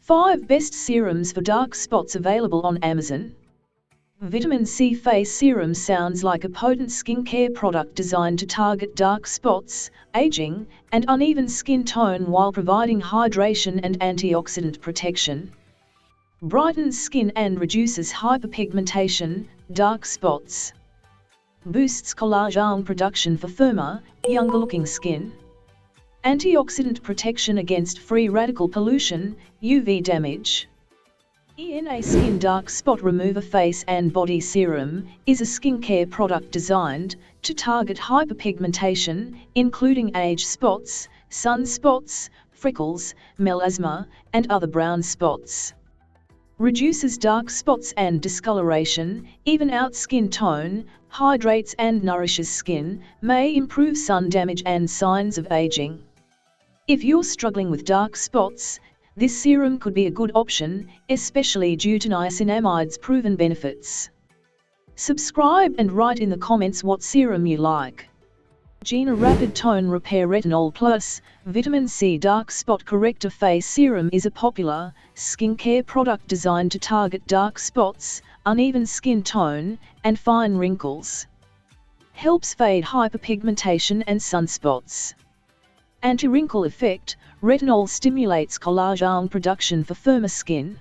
5 Best Serums for Dark Spots available on Amazon. Vitamin C Face Serum sounds like a potent skincare product designed to target dark spots, aging, and uneven skin tone while providing hydration and antioxidant protection. Brightens skin and reduces hyperpigmentation, dark spots. Boosts collagen production for firmer, younger-looking skin. Antioxidant protection against free radical pollution, UV damage. ENA Skin Dark Spot Remover Face and Body Serum is a skincare product designed to target hyperpigmentation, including age spots, sunspots, freckles, melasma, and other brown spots. Reduces dark spots and discoloration, even out skin tone, hydrates and nourishes skin, may improve sun damage and signs of aging. If you're struggling with dark spots, this serum could be a good option, especially due to niacinamide's proven benefits. Subscribe and write in the comments what serum you like. Gina Rapid Tone Repair Retinol Plus Vitamin C Dark Spot Corrector Face Serum is a popular skincare product designed to target dark spots, uneven skin tone, and fine wrinkles. Helps fade hyperpigmentation and sunspots. Anti-wrinkle effect, retinol stimulates collagen production for firmer skin.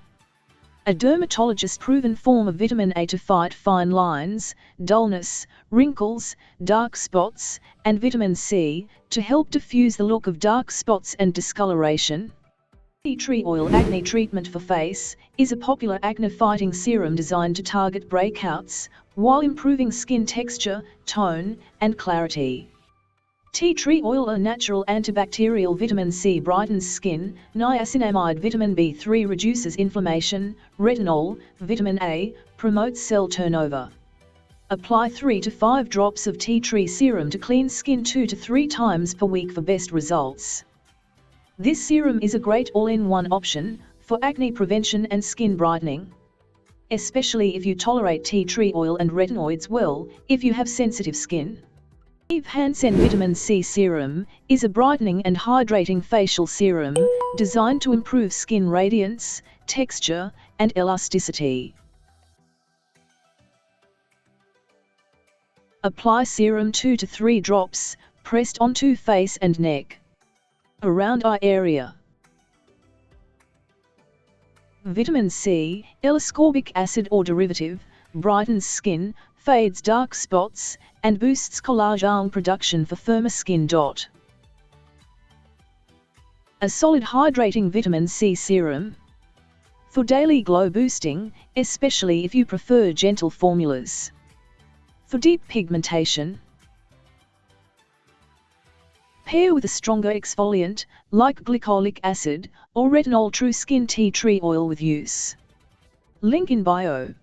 A dermatologist-proven form of vitamin A to fight fine lines, dullness, wrinkles, dark spots, and vitamin C, to help diffuse the look of dark spots and discoloration. Tea tree oil acne treatment for face is a popular acne-fighting serum designed to target breakouts, while improving skin texture, tone, and clarity. Tea tree oil, a natural antibacterial vitamin C, brightens skin. Niacinamide vitamin B3 reduces inflammation. Retinol, vitamin A, promotes cell turnover. Apply 3 to 5 drops of tea tree serum to clean skin 2 to 3 times per week for best results. This serum is a great all-in-one option for acne prevention and skin brightening. Especially if you tolerate tea tree oil and retinoids well, if you have sensitive skin. Eve Hansen Vitamin C Serum is a brightening and hydrating facial serum designed to improve skin radiance, texture, and elasticity. Apply serum 2 to 3 drops, pressed onto face and neck. Around eye area. Vitamin C, L-ascorbic acid or derivative, brightens skin, fades dark spots, and boosts collagen production for firmer skin. A solid hydrating vitamin C serum. For daily glow boosting, especially if you prefer gentle formulas. For deep pigmentation. Pair with a stronger exfoliant, like glycolic acid, or retinol true skin tea tree oil with use. Link in bio.